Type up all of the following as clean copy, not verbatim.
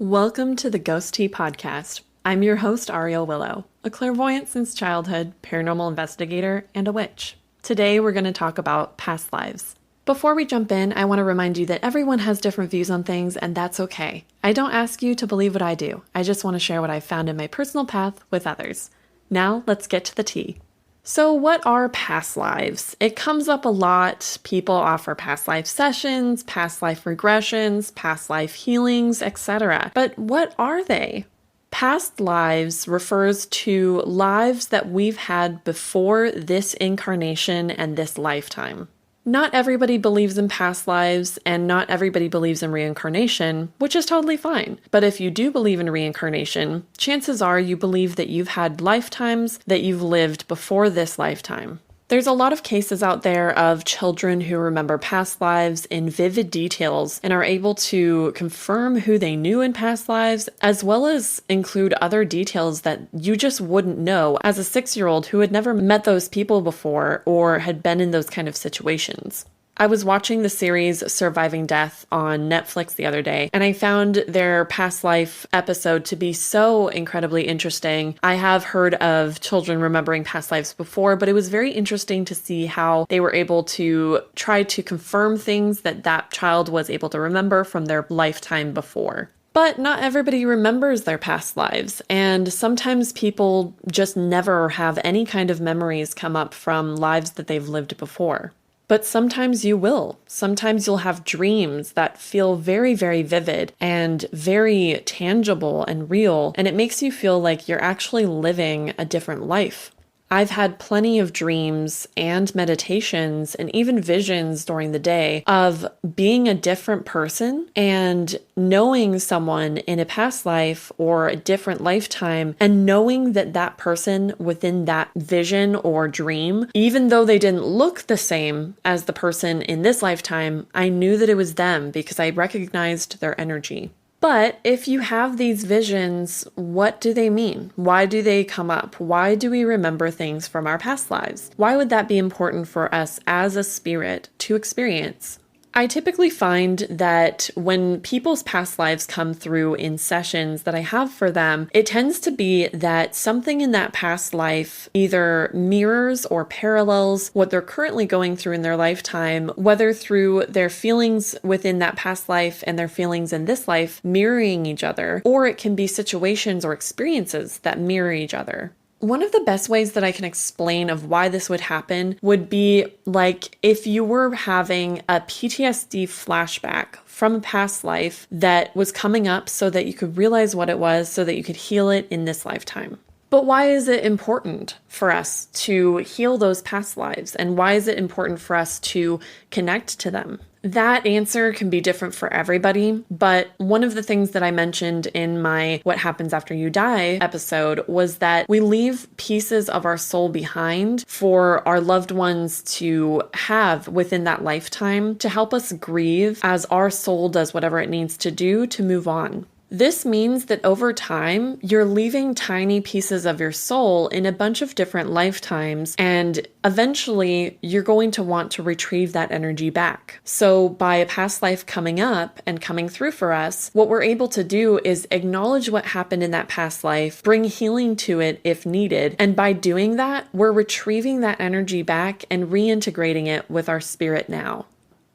Welcome to the Ghost Tea Podcast. I'm your host, Ariel Willow, a clairvoyant since childhood, paranormal investigator, and a witch. Today, we're going to talk about past lives. Before we jump in, I want to remind you that everyone has different views on things, and that's okay. I don't ask you to believe what I do. I just want to share what I've found in my personal path with others. Now, let's get to the tea. So what are past lives? It comes up a lot. People offer past life sessions, past life regressions, past life healings, etc. But what are they? Past lives refers to lives that we've had before this incarnation and this lifetime. Not everybody believes in past lives, and not everybody believes in reincarnation, which is totally fine. But if you do believe in reincarnation, chances are you believe that you've had lifetimes that you've lived before this lifetime. There's a lot of cases out there of children who remember past lives in vivid details and are able to confirm who they knew in past lives, as well as include other details that you just wouldn't know as a 6-year-old who had never met those people before or had been in those kind of situations. I was watching the series Surviving Death on Netflix the other day, and I found their past life episode to be so incredibly interesting. I have heard of children remembering past lives before, but it was very interesting to see how they were able to try to confirm things that child was able to remember from their lifetime before. But not everybody remembers their past lives, and sometimes people just never have any kind of memories come up from lives that they've lived before. But sometimes you will. Sometimes you'll have dreams that feel very, very vivid and very tangible and real, and it makes you feel like you're actually living a different life. I've had plenty of dreams and meditations and even visions during the day of being a different person and knowing someone in a past life or a different lifetime, and knowing that that person within that vision or dream, even though they didn't look the same as the person in this lifetime, I knew that it was them because I recognized their energy. But if you have these visions, what do they mean? Why do they come up? Why do we remember things from our past lives? Why would that be important for us as a spirit to experience? I typically find that when people's past lives come through in sessions that I have for them, it tends to be that something in that past life either mirrors or parallels what they're currently going through in their lifetime, whether through their feelings within that past life and their feelings in this life mirroring each other, or it can be situations or experiences that mirror each other. One of the best ways that I can explain of why this would happen would be like if you were having a PTSD flashback from a past life that was coming up so that you could realize what it was so that you could heal it in this lifetime. But why is it important for us to heal those past lives? And why is it important for us to connect to them? That answer can be different for everybody, but one of the things that I mentioned in my What Happens After You Die episode was that we leave pieces of our soul behind for our loved ones to have within that lifetime to help us grieve as our soul does whatever it needs to do to move on. This means that over time, you're leaving tiny pieces of your soul in a bunch of different lifetimes, and eventually you're going to want to retrieve that energy back. So by a past life coming up and coming through for us, what we're able to do is acknowledge what happened in that past life, bring healing to it if needed, and by doing that, we're retrieving that energy back and reintegrating it with our spirit now.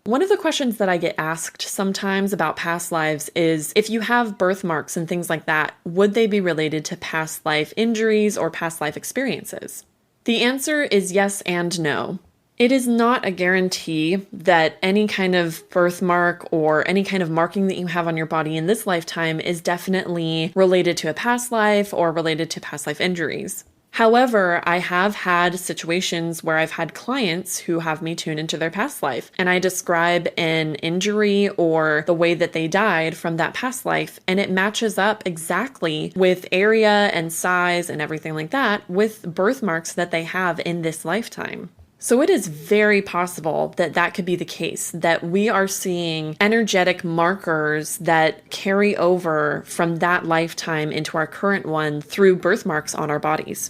One of the questions that I get asked sometimes about past lives is if you have birthmarks and things like that, would they be related to past life injuries or past life experiences? The answer is yes and no. It is not a guarantee that any kind of birthmark or any kind of marking that you have on your body in this lifetime is definitely related to a past life or related to past life injuries. However, I have had situations where I've had clients who have me tune into their past life, and I describe an injury or the way that they died from that past life, and it matches up exactly with area and size and everything like that with birthmarks that they have in this lifetime. So it is very possible that that could be the case, that we are seeing energetic markers that carry over from that lifetime into our current one through birthmarks on our bodies.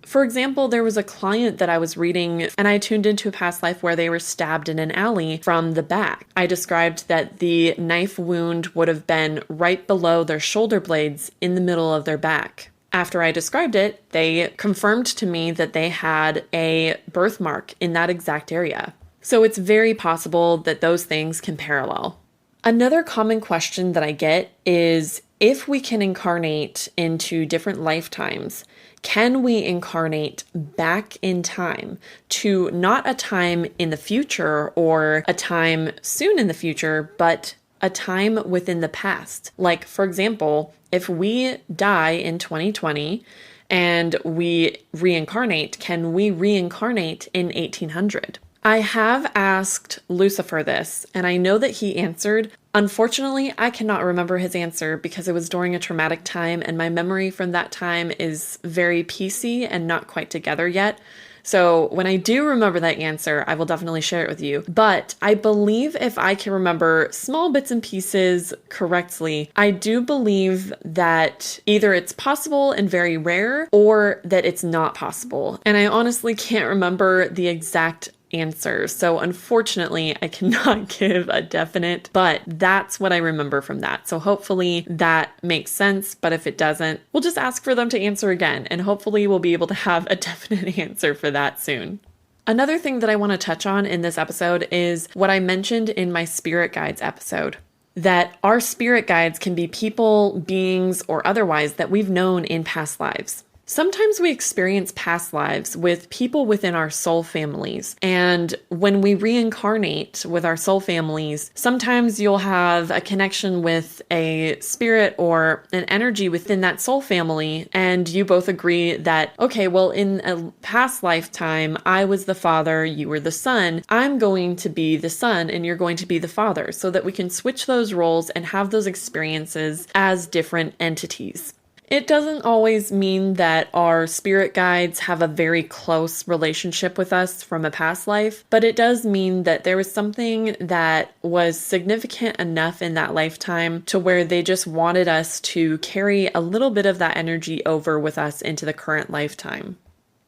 For example, there was a client that I was reading and I tuned into a past life where they were stabbed in an alley from the back. I described that the knife wound would have been right below their shoulder blades in the middle of their back. After I described it, they confirmed to me that they had a birthmark in that exact area. So it's very possible that those things can parallel. Another common question that I get is, if we can incarnate into different lifetimes, can we incarnate back in time to not a time in the future or a time soon in the future, but a time within the past? Like, for example, if we die in 2020 and we reincarnate, can we reincarnate in 1800? I have asked Lucifer this, and I know that he answered. Unfortunately, I cannot remember his answer because it was during a traumatic time, and my memory from that time is very piecey and not quite together yet. So when I do remember that answer, I will definitely share it with you. But I believe if I can remember small bits and pieces correctly, I do believe that either it's possible and very rare, or that it's not possible. And I honestly can't remember the exact answer. So unfortunately, I cannot give a definite, but that's what I remember from that. So hopefully that makes sense. But if it doesn't, we'll just ask for them to answer again. And hopefully we'll be able to have a definite answer for that soon. Another thing that I want to touch on in this episode is what I mentioned in my spirit guides episode, that our spirit guides can be people, beings, or otherwise that we've known in past lives. Sometimes we experience past lives with people within our soul families. And when we reincarnate with our soul families, sometimes you'll have a connection with a spirit or an energy within that soul family. And you both agree that, okay, well, in a past lifetime, I was the father, you were the son. I'm going to be the son and you're going to be the father, so that we can switch those roles and have those experiences as different entities. It doesn't always mean that our spirit guides have a very close relationship with us from a past life, but it does mean that there was something that was significant enough in that lifetime to where they just wanted us to carry a little bit of that energy over with us into the current lifetime.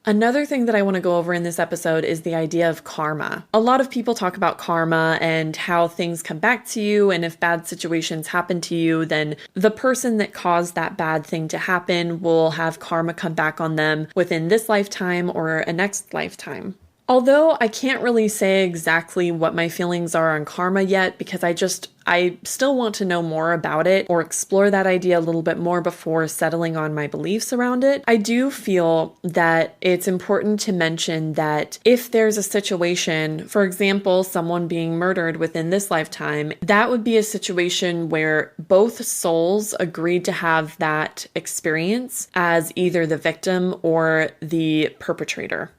Another thing that I want to go over in this episode is the idea of karma. A lot of people talk about karma and how things come back to you, and if bad situations happen to you, then the person that caused that bad thing to happen will have karma come back on them within this lifetime or a next lifetime. Although I can't really say exactly what my feelings are on karma yet, because I still want to know more about it or explore that idea a little bit more before settling on my beliefs around it. I do feel that it's important to mention that if there's a situation, for example, someone being murdered within this lifetime, that would be a situation where both souls agreed to have that experience as either the victim or the perpetrator.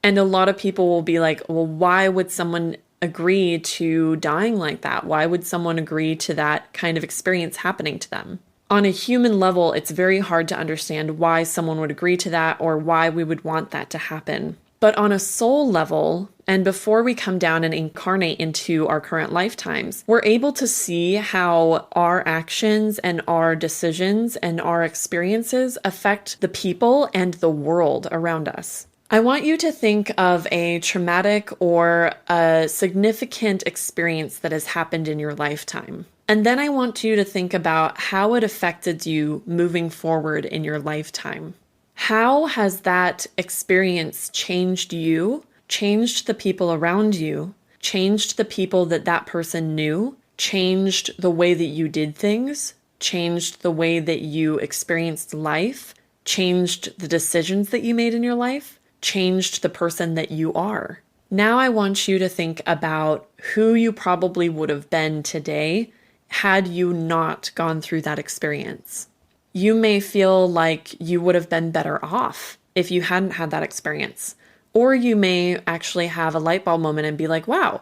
And a lot of people will be like, well, why would someone agree to dying like that? Why would someone agree to that kind of experience happening to them? On a human level, it's very hard to understand why someone would agree to that or why we would want that to happen. But on a soul level, and before we come down and incarnate into our current lifetimes, we're able to see how our actions and our decisions and our experiences affect the people and the world around us. I want you to think of a traumatic or a significant experience that has happened in your lifetime. And then I want you to think about how it affected you moving forward in your lifetime. How has that experience changed you, changed the people around you, changed the people that person knew, changed the way that you did things, changed the way that you experienced life, changed the decisions that you made in your life, changed the person that you are? Now I want you to think about who you probably would have been today had you not gone through that experience. You may feel like you would have been better off if you hadn't had that experience. Or you may actually have a light bulb moment and be like, wow,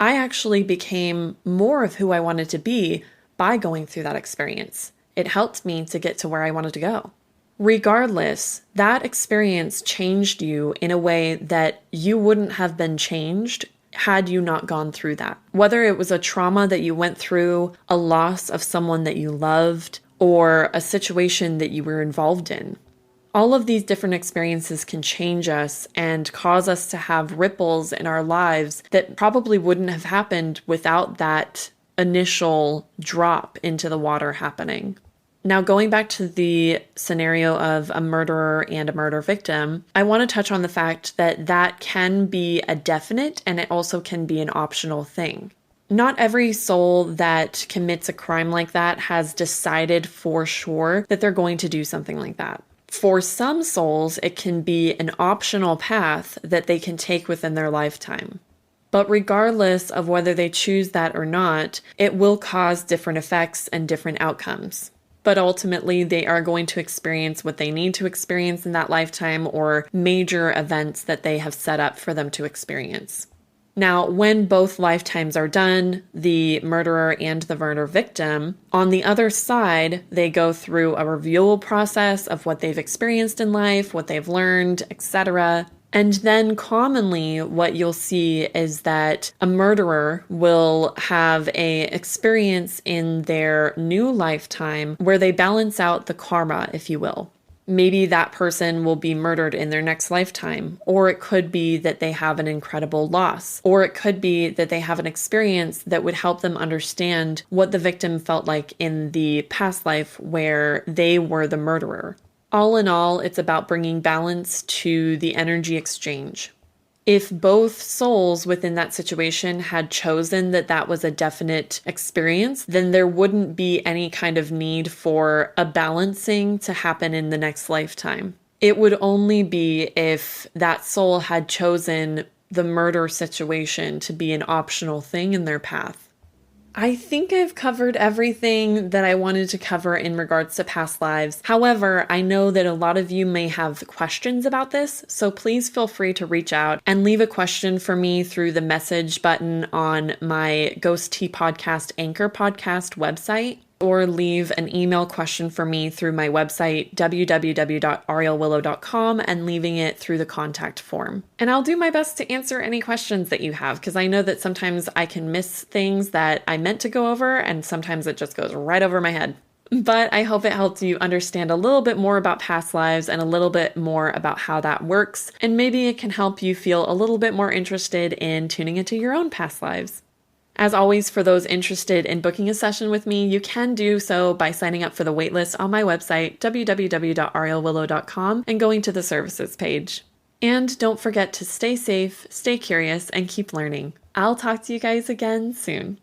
I actually became more of who I wanted to be by going through that experience. It helped me to get to where I wanted to go. Regardless, that experience changed you in a way that you wouldn't have been changed had you not gone through that. Whether it was a trauma that you went through, a loss of someone that you loved, or a situation that you were involved in. All of these different experiences can change us and cause us to have ripples in our lives that probably wouldn't have happened without that initial drop into the water happening. Now, going back to the scenario of a murderer and a murder victim, I want to touch on the fact that that can be a definite and it also can be an optional thing. Not every soul that commits a crime like that has decided for sure that they're going to do something like that. For some souls, it can be an optional path that they can take within their lifetime. But regardless of whether they choose that or not, it will cause different effects and different outcomes. But ultimately, they are going to experience what they need to experience in that lifetime or major events that they have set up for them to experience. Now, when both lifetimes are done, the murderer and the murder victim, on the other side, they go through a reviewal process of what they've experienced in life, what they've learned, etc. And then commonly what you'll see is that a murderer will have a experience in their new lifetime where they balance out the karma, if you will. Maybe that person will be murdered in their next lifetime, or it could be that they have an incredible loss, or it could be that they have an experience that would help them understand what the victim felt like in the past life where they were the murderer. All in all, it's about bringing balance to the energy exchange. If both souls within that situation had chosen that that was a definite experience, then there wouldn't be any kind of need for a balancing to happen in the next lifetime. It would only be if that soul had chosen the murder situation to be an optional thing in their path. I think I've covered everything that I wanted to cover in regards to past lives. However, I know that a lot of you may have questions about this, so please feel free to reach out and leave a question for me through the message button on my Ghost Tea Podcast Anchor Podcast website, or leave an email question for me through my website, www.arielwillow.com, and leaving it through the contact form. And I'll do my best to answer any questions that you have, because I know that sometimes I can miss things that I meant to go over, and sometimes it just goes right over my head. But I hope it helped you understand a little bit more about past lives and a little bit more about how that works, and maybe it can help you feel a little bit more interested in tuning into your own past lives. As always, for those interested in booking a session with me, you can do so by signing up for the waitlist on my website, www.arielwillow.com, and going to the services page. And don't forget to stay safe, stay curious, and keep learning. I'll talk to you guys again soon.